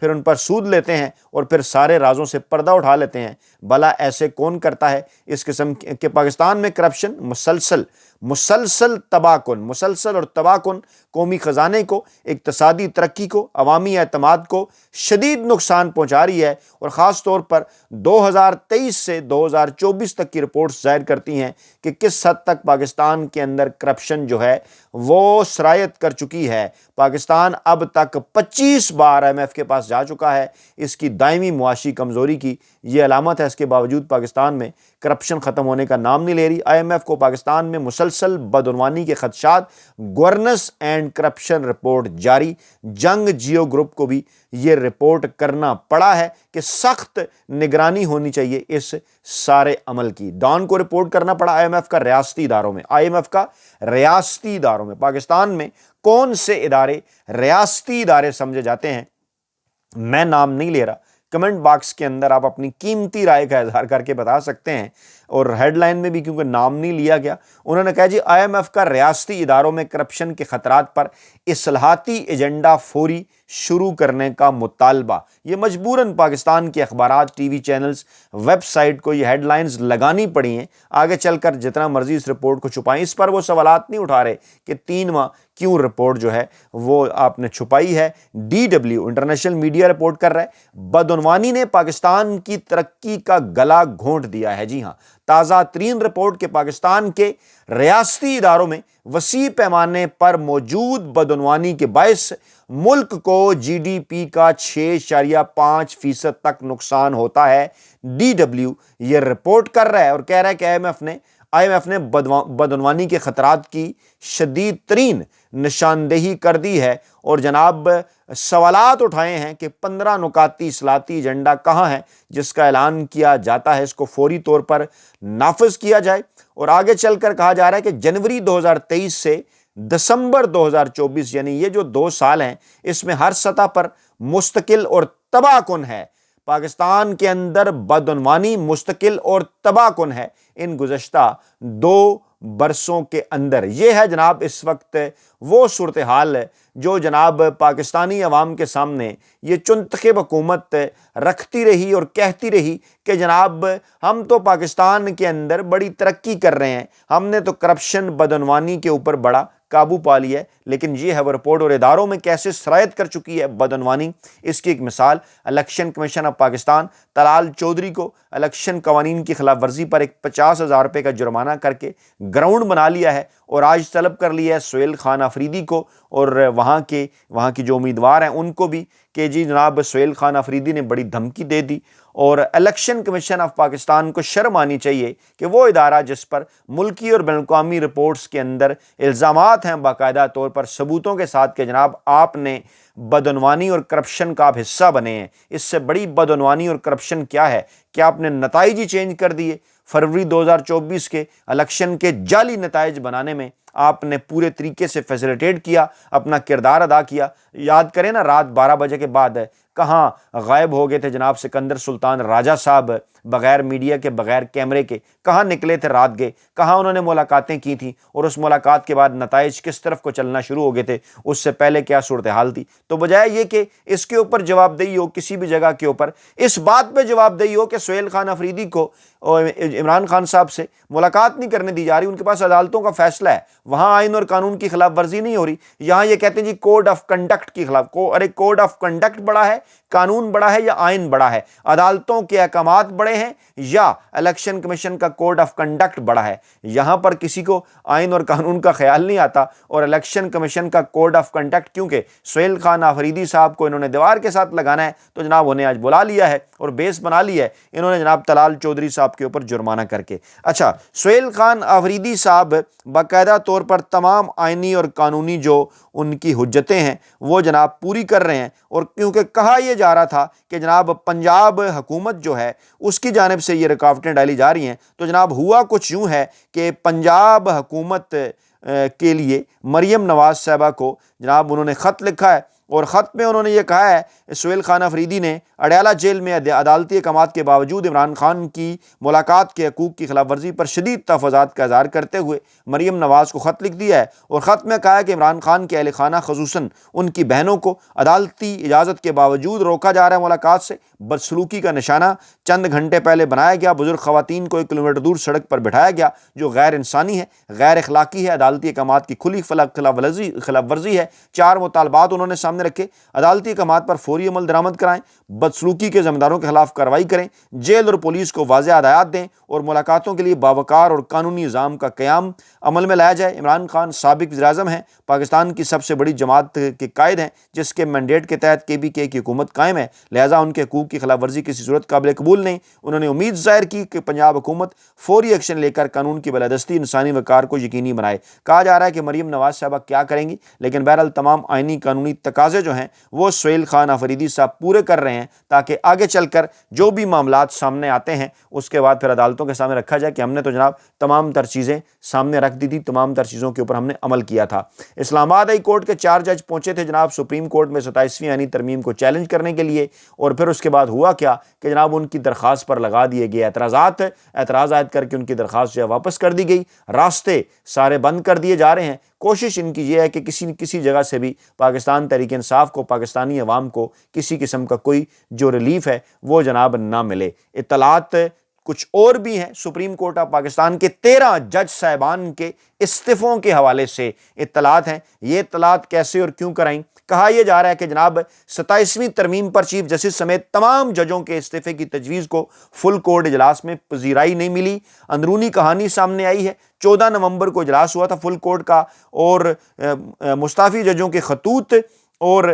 پھر ان پر سود لیتے ہیں اور پھر سارے رازوں سے پردہ اٹھا لیتے ہیں۔ بھلا ایسے کون کرتا ہے؟ اس قسم کے پاکستان میں کرپشن مسلسل تباہ کن، مسلسل اور تباہ کن، قومی خزانے کو، اقتصادی ترقی کو، عوامی اعتماد کو شدید نقصان پہنچا رہی ہے، اور خاص طور پر 2023 سے 2024 تک کی رپورٹس ظاہر کرتی ہیں کہ کس حد تک پاکستان کے اندر کرپشن جو ہے وہ سرایت کر چکی ہے۔ پاکستان اب تک 25 بار IMF کے پاس جا چکا ہے۔ اس کی دائمی معاشی کمزوری کی یہ علامت ہے۔ اس کے باوجود پاکستان میں کرپشن ختم ہونے کا نام نہیں لے رہی۔ IMF کو پاکستان میں مسلسل بدعنوانی کے خدشات، گورننس اینڈ کرپشن رپورٹ جاری۔ جنگ جیو گروپ کو بھی یہ رپورٹ کرنا پڑا ہے کہ سخت نگرانی ہونی چاہیے اس سارے عمل کی۔ ڈان کو رپورٹ کرنا پڑا IMF کا ریاستی اداروں میں پاکستان میں کون سے ادارے ریاستی ادارے سمجھے جاتے ہیں، میں نام نہیں لے رہا، کمنٹ باکس کے اندر آپ اپنی قیمتی رائے کا اظہار کر کے بتا سکتے ہیں۔ اور ہیڈ لائن میں بھی کیونکہ نام نہیں لیا گیا، انہوں نے کہا جی IMF کا ریاستی اداروں میں کرپشن کے خطرات پر اصلاحاتی ایجنڈا فوری شروع کرنے کا مطالبہ۔ یہ مجبوراً پاکستان کے اخبارات، TV channels, website کو یہ ہیڈ لائنز لگانی پڑی ہیں۔ آگے چل کر جتنا مرضی اس رپورٹ کو چھپائیں، اس پر وہ سوالات نہیں اٹھا رہے کہ 3 ماہ کیوں رپورٹ جو ہے وہ آپ نے چھپائی ہے۔ DW انٹرنیشنل میڈیا رپورٹ کر رہا ہے، بدعنوانی نے پاکستان کی ترقی کا گلا گھونٹ دیا ہے۔ جی ہاں، تازہ ترین رپورٹ کے پاکستان کے ریاستی اداروں میں وسیع پیمانے پر موجود بدعنوانی کے باعث ملک کو GDP کا 6.5% تک نقصان ہوتا ہے۔ DW یہ رپورٹ کر رہا ہے اور کہہ رہا ہے کہ IMF نے بدعنوانی کے خطرات کی شدید ترین نشاندہی کر دی ہے، اور جناب سوالات اٹھائے ہیں کہ 15 نکاتی اصلاحاتی ایجنڈا کہاں ہے جس کا اعلان کیا جاتا ہے، اس کو فوری طور پر نافذ کیا جائے۔ اور آگے چل کر کہا جا رہا ہے کہ جنوری 2023 سے دسمبر 2024 یعنی یہ جو 2 سال ہیں، اس میں ہر سطح پر مستقل اور تباہ کن ہے۔ پاکستان کے اندر بدعنوانی مستقل اور تباہ کن ہے ان گزشتہ 2 برسوں کے اندر۔ یہ ہے جناب اس وقت وہ صورتحال جو جناب پاکستانی عوام کے سامنے یہ چنتخب حکومت رکھتی رہی اور کہتی رہی کہ جناب ہم تو پاکستان کے اندر بڑی ترقی کر رہے ہیں، ہم نے تو کرپشن بدعنوانی کے اوپر بڑا قابو پا لیا ہے۔ لیکن یہ ہے وہ رپورٹ، اور اداروں میں کیسے سرایت کر چکی ہے بدعنوانی، اس کی ایک مثال election commission of Pakistan Talal Chaudhry کو الیکشن قوانین کی خلاف ورزی پر ایک 50,000 روپے کا جرمانہ کر کے گراؤنڈ بنا لیا ہے، اور آج طلب کر لیا ہے سہیل خان آفریدی کو اور وہاں کی جو امیدوار ہیں ان کو بھی کہ جی جناب سہیل خان آفریدی نے بڑی دھمکی دے دی۔ اور الیکشن کمیشن آف پاکستان کو شرم آنی چاہیے کہ وہ ادارہ جس پر ملکی اور بین الاقوامی رپورٹس کے اندر الزامات ہیں باقاعدہ طور پر ثبوتوں کے ساتھ کہ جناب آپ نے بدعنوانی اور کرپشن کا آپ حصہ بنے ہیں، اس سے بڑی بدعنوانی اور کرپشن کیا ہے کہ آپ نے نتائج ہی چینج کر دیے۔ فروری 2024 کے الیکشن کے جعلی نتائج بنانے میں آپ نے پورے طریقے سے فیسیلیٹیٹ کیا، اپنا کردار ادا کیا۔ یاد کریں نا، رات 12 بجے کے بعد کہاں غائب ہو گئے تھے جناب سکندر سلطان راجہ صاحب، بغیر میڈیا کے، بغیر کیمرے کے کہاں نکلے تھے رات گئے، کہاں انہوں نے ملاقاتیں کی تھیں، اور اس ملاقات کے بعد نتائج کس طرف کو چلنا شروع ہو گئے تھے، اس سے پہلے کیا صورتحال تھی۔ تو بجائے یہ کہ اس کے اوپر جواب دہی ہو، کسی بھی جگہ کے اوپر اس بات پہ جواب دہی ہو کہ سہیل خان آفریدی کو اور عمران خان صاحب سے ملاقات نہیں کرنے دی جا رہی، ان کے پاس عدالتوں کا فیصلہ ہے، وہاں آئین اور قانون کی خلاف ورزی نہیں ہو رہی، یہاں یہ کہتے ہیں جی کوڈ آف کنڈکٹ کی خلاف ارے کوڈ آف کنڈکٹ بڑا ہے، قانون بڑا ہے یا آئین بڑا ہے؟ عدالتوں کے احکامات بڑے ہیں یا الیکشن کمیشن کا کوڈ آف کنڈکٹ بڑا ہے؟ یہاں پر کسی کو آئین اور قانون کا خیال نہیں آتا، اور الیکشن کمیشن کا کوڈ آف کنڈکٹ کیونکہ سہیل خان آفریدی صاحب کو انہوں نے دیوار کے ساتھ لگانا ہے تو جناب انہیں آج بلا لیا ہے اور بیس بنا لیا ہے انہوں نے جناب طلال چودھری صاحب کے اوپر جرمانہ کر کے۔ اچھا، سہیل خان آفریدی صاحب باقاعدہ طور پر تمام آئینی اور قانونی جو ان کی حجتیں ہیں وہ جناب پوری کر رہے ہیں، اور کیونکہ کہا یہ جا رہا تھا کہ جناب پنجاب حکومت جو ہے اس کی جانب سے یہ رکاوٹیں ڈالی جا رہی ہیں، تو جناب ہوا کچھ یوں ہے کہ پنجاب حکومت کے لیے مریم نواز صاحبہ کو جناب انہوں نے خط لکھا ہے، اور خط میں انہوں نے یہ کہا ہے سہیل خان افریدی نے اڈیالہ جیل میں عدالتی احکامات کے باوجود عمران خان کی ملاقات کے حقوق کی خلاف ورزی پر شدید تحفظات کا اظہار کرتے ہوئے مریم نواز کو خط لکھ دیا ہے، اور خط میں کہا ہے کہ عمران خان کے اہل خانہ خصوصاً ان کی بہنوں کو عدالتی اجازت کے باوجود روکا جا رہا ہے ملاقات سے۔ بدسلوکی کا نشانہ چند گھنٹے پہلے بنایا گیا بزرگ خواتین کو 1 کلومیٹر دور سڑک پر بٹھایا گیا، جو غیر انسانی ہے، غیر اخلاقی ہے، عدالتی احکامات کی کھلی خلاف ورزی ہے۔ 4 مطالبات انہوں نے سامنے رکھے: عدالتی احکامات پر فوری عمل درآمد کرائیں، بدسلوکی کے ذمہ داروں کے خلاف کارروائی کریں، جیل اور پولیس کو واضح ہدایات دیں، اور ملاقاتوں کے لیے باوقار اور قانونی نظام کا قیام عمل میں لایا جائے۔ عمران خان سابق وزیر اعظم ہیں، پاکستان کی سب سے بڑی جماعت کے قائد ہیں جس کے مینڈیٹ کے تحت KPK کی حکومت قائم ہے، لہٰذا ان کے حقوق کی خلاف ورزی کسی صورت قابل قبول نہیں۔ انہوں نے امید ظاہر کی کہ پنجاب حکومت فوری ایکشن لے کر قانون کی بالادستی انسانی وقار کو یقینی بنائے۔ کہا جا رہا ہے کہ مریم نواز صاحبہ کیا کریں گی، لیکن بہرحال تمام آئینی قانونی تقاضے جو ہیں وہ سہیل خان افریدی صاحب پورے کر رہے ہیں، تاکہ آگے چل کر جو بھی معاملات سامنے آتے ہیں اس کے بعد پھر عدالتوں کے سامنے رکھا جائے کہ ہم نے تو جناب تمام تر چیزیں سامنے رکھ دی تھی، تمام تر چیزوں کے اوپر ہم نے عمل کیا تھا۔ اسلام آباد ہائی کورٹ کے 4 جج پہنچے تھے جناب سپریم کورٹ میں 27ویں آئینی ترمیم کو چیلنج کرنے کے لیے، اور پھر اس کے بعد ہوا کیا کہ جناب ان کی درخواست پر لگا دیے گئے اعتراض عائد کر کے ان کی درخواست جو ہے واپس کر دی گئی، راستے سارے بند کر دیے جا رہے ہیں۔ کوشش ان کی یہ ہے کہ کسی جگہ سے بھی پاکستان تحریک انصاف کو، پاکستانی عوام کو کسی قسم کا کوئی جو ریلیف ہے وہ جناب نہ ملے۔ اطلاعات کچھ اور بھی ہیں، سپریم کورٹ آف پاکستان کے 13 جج صاحبان کے استعفوں کے حوالے سے اطلاعات ہیں۔ یہ اطلاعات کیسے اور کیوں کرائیں؟ کہا یہ جا رہا ہے کہ جناب 27ویں ترمیم پر چیف جسٹس سمیت تمام ججوں کے استعفے کی تجویز کو فل کورٹ اجلاس میں پذیرائی نہیں ملی۔ اندرونی کہانی سامنے آئی ہے، 14 نومبر کو اجلاس ہوا تھا فل کورٹ کا، اور مستعفی ججوں کے خطوط اور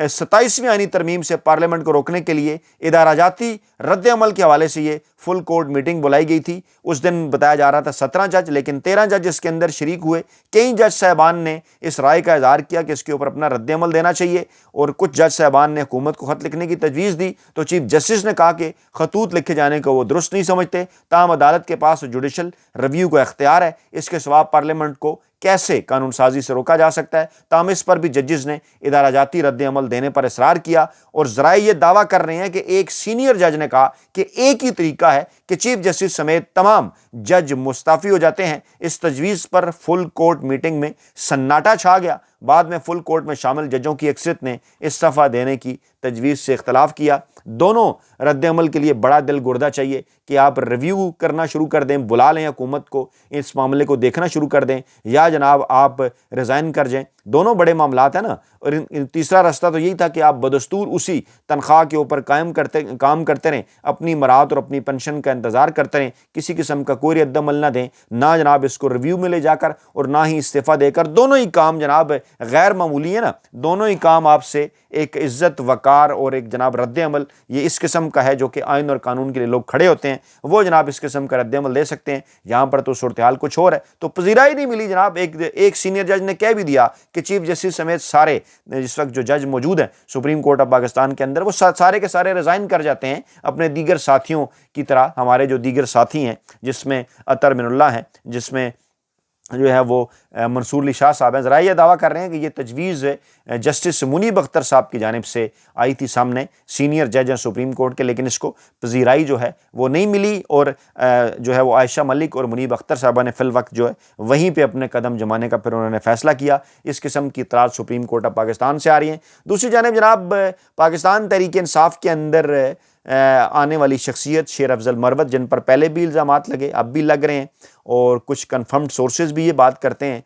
27ویں آئینی ترمیم سے پارلیمنٹ کو روکنے کے لیے ادارہ جاتی رد عمل کے حوالے سے یہ فل کورٹ میٹنگ بلائی گئی تھی۔ اس دن بتایا جا رہا تھا 17 جج، لیکن 13 جج اس کے اندر شریک ہوئے۔ کئی جج صاحبان نے اس رائے کا اظہار کیا کہ اس کے اوپر اپنا رد عمل دینا چاہیے، اور کچھ جج صاحبان نے حکومت کو خط لکھنے کی تجویز دی، تو چیف جسٹس نے کہا کہ خطوط لکھے جانے کو وہ درست نہیں سمجھتے، تاہم عدالت کے پاس جوڈیشل ریویو کا اختیار ہے، اس کے سوا پارلیمنٹ کو کیسے قانون سازی سے روکا جا سکتا ہے؟ تاہم اس پر بھی ججز نے ادارہ جاتی رد عمل دینے پر اصرار کیا، اور ذرائع یہ دعویٰ کر رہے ہیں کہ ایک سینئر جج نے کہا کہ ایک ہی طریقہ ہے کہ چیف جسٹس سمیت تمام جج مستعفی ہو جاتے ہیں۔ اس تجویز پر فل کورٹ میٹنگ میں سناٹا چھا گیا۔ بعد میں فل کورٹ میں شامل ججوں کی اکثریت نے استعفیٰ دینے کی تجویز سے اختلاف کیا۔ دونوں رد عمل کے لیے بڑا دل گردہ چاہیے کہ آپ ریویو کرنا شروع کر دیں، بلا لیں حکومت کو، اس معاملے کو دیکھنا شروع کر دیں، یا جناب آپ ریزائن کر جائیں۔ دونوں بڑے معاملات ہیں نا، اور تیسرا راستہ تو یہی تھا کہ آپ بدستور اسی تنخواہ کے اوپر کام کرتے رہیں، اپنی مراحت اور اپنی پنشن کا انتظار کرتے رہیں، کسی قسم کا کوئی رد عمل نہ دیں، نہ جناب اس کو ریویو میں لے جا کر اور نہ ہی استعفیٰ دے کر۔ دونوں ہی کام جناب غیر معمولی ہے نا، دونوں ہی کام آپ سے ایک عزت وقار اور ایک جناب رد عمل یہ اس قسم کا ہے جو کہ آئین اور قانون کے لیے لوگ کھڑے ہوتے ہیں، وہ جناب اس قسم کا رد عمل دے سکتے ہیں۔ یہاں پر تو صورتحال کچھ اور ہے، تو پذیرائی نہیں ملی جناب۔ ایک سینئر جج نے کہہ بھی دیا کہ چیف جسٹس سمیت سارے اس وقت جو جج موجود ہیں سپریم کورٹ آف پاکستان کے اندر، وہ سارے کے سارے ریزائن کر جاتے ہیں اپنے دیگر ساتھیوں کی طرح۔ ہمارے جو دیگر ساتھی ہیں، جس میں اطہر من اللہ ہیں، جس میں جو ہے وہ منصور علی شاہ صاحب ہیں، ذرا یہ دعویٰ کر رہے ہیں کہ یہ تجویز جسٹس منیب اختر صاحب کی جانب سے آئی تھی سامنے، سینئر جج ہیں سپریم کورٹ کے، لیکن اس کو پذیرائی جو ہے وہ نہیں ملی، اور جو ہے وہ عائشہ ملک اور منیب اختر صاحبہ نے فی الوقت جو ہے وہیں پہ اپنے قدم جمانے کا پھر انہوں نے فیصلہ کیا۔ اس قسم کی اطلاعات سپریم کورٹ آف پاکستان سے آ رہی ہیں۔ دوسری جانب جناب پاکستان تحریک انصاف کے اندر آنے والی شخصیت شیر افضل مروت، جن پر پہلے بھی الزامات لگے، اب بھی لگ رہے ہیں، اور کچھ کنفرمڈ سورسز بھی یہ بات کرتے ہیں،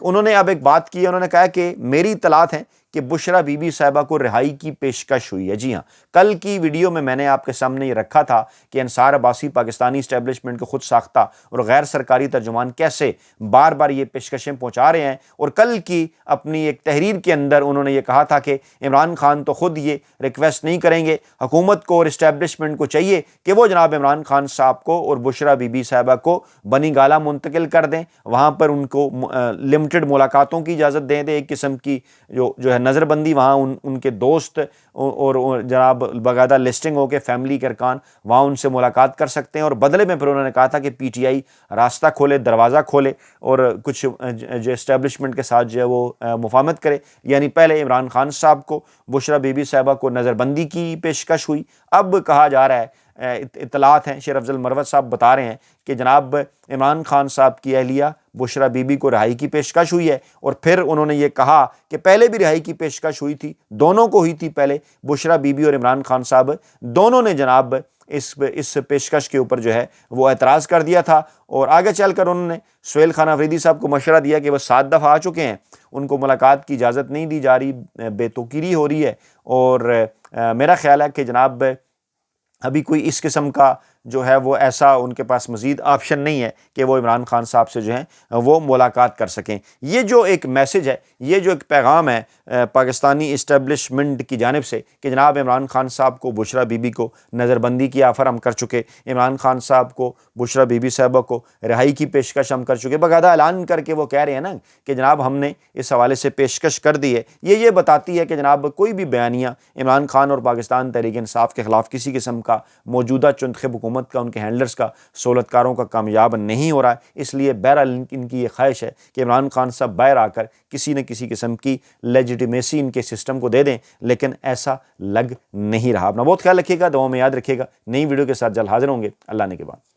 انہوں نے اب ایک بات کی ہے، انہوں نے کہا کہ میری اطلاعات ہیں کہ بشرا بی بی صاحبہ کو رہائی کی پیشکش ہوئی ہے۔ جی ہاں، کل کی ویڈیو میں نے آپ کے سامنے یہ رکھا تھا کہ انصار عباسی پاکستانی اسٹیبلشمنٹ کے خود ساختہ اور غیر سرکاری ترجمان کیسے بار بار یہ پیشکشیں پہنچا رہے ہیں، اور کل کی اپنی ایک تحریر کے اندر انہوں نے یہ کہا تھا کہ عمران خان تو خود یہ ریکویسٹ نہیں کریں گے، حکومت کو اور اسٹیبلشمنٹ کو چاہیے کہ وہ جناب عمران خان صاحب کو اور بشرا بی بی صاحبہ کو بنی گالہ منتقل کر دیں، وہاں پر ان کو لمیٹڈ ملاقاتوں کی اجازت دیں، ایک قسم کی جو ہے نظر بندی وہاں ان کے دوست اور جناب باقاعدہ لسٹنگ ہو کے فیملی کے ارکان وہاں ان سے ملاقات کر سکتے ہیں، اور بدلے میں پھر انہوں نے کہا تھا کہ پی ٹی آئی راستہ کھولے، دروازہ کھولے اور کچھ جو اسٹیبلشمنٹ کے ساتھ جو ہے وہ مفاہمت کرے۔ یعنی پہلے عمران خان صاحب کو، بشرا بی بی صاحبہ کو نظر بندی کی پیشکش ہوئی، اب کہا جا رہا ہے، اطلاعات ہیں، شیر افضل مروت صاحب بتا رہے ہیں کہ جناب عمران خان صاحب کی اہلیہ بشرا بی بی کو رہائی کی پیشکش ہوئی ہے، اور پھر انہوں نے یہ کہا کہ پہلے بھی رہائی کی پیشکش ہوئی تھی، دونوں کو ہوئی تھی پہلے، بشرا بی بی اور عمران خان صاحب دونوں نے جناب اس پیشکش کے اوپر جو ہے وہ اعتراض کر دیا تھا، اور آگے چل کر انہوں نے سہیل خان افریدی صاحب کو مشورہ دیا کہ وہ 7 دفعہ آ چکے ہیں، ان کو ملاقات کی اجازت نہیں دی جا رہی، بے توقیری ہو رہی ہے، اور میرا خیال ہے کہ جناب ابھی کوئی اس قسم کا جو ہے وہ ایسا ان کے پاس مزید آپشن نہیں ہے کہ وہ عمران خان صاحب سے جو ہیں وہ ملاقات کر سکیں۔ یہ جو ایک میسج ہے، یہ جو ایک پیغام ہے پاکستانی اسٹیبلشمنٹ کی جانب سے کہ جناب عمران خان صاحب کو، بشرا بی بی کو نظر بندی کی آفر ہم کر چکے، عمران خان صاحب کو، بشرا بی بی صاحبہ کو رہائی کی پیشکش ہم کر چکے، باقاعدہ اعلان کر کے وہ کہہ رہے ہیں نا کہ جناب ہم نے اس حوالے سے پیشکش کر دی ہے۔ یہ بتاتی ہے کہ جناب کوئی بھی بیانیہ عمران خان اور پاکستان تحریک انصاف کے خلاف کسی قسم کا موجودہ چنتخب حکومت کا، ان کے ہینڈلرز کا، سہولت کاروں کا کامیاب نہیں ہو رہا ہے۔ اس لیے بہرحال ان کی یہ خواہش ہے کہ عمران خان صاحب باہر آ کر کسی نہ کسی قسم کی لیجیٹیمیسی ان کے سسٹم کو دے دیں، لیکن ایسا لگ نہیں رہا۔ اپنا بہت خیال رکھیے گا، دعاؤں میں یاد رکھیے گا۔ نئی ویڈیو کے ساتھ جلد حاضر ہوں گے، اللہ نے کے بعد۔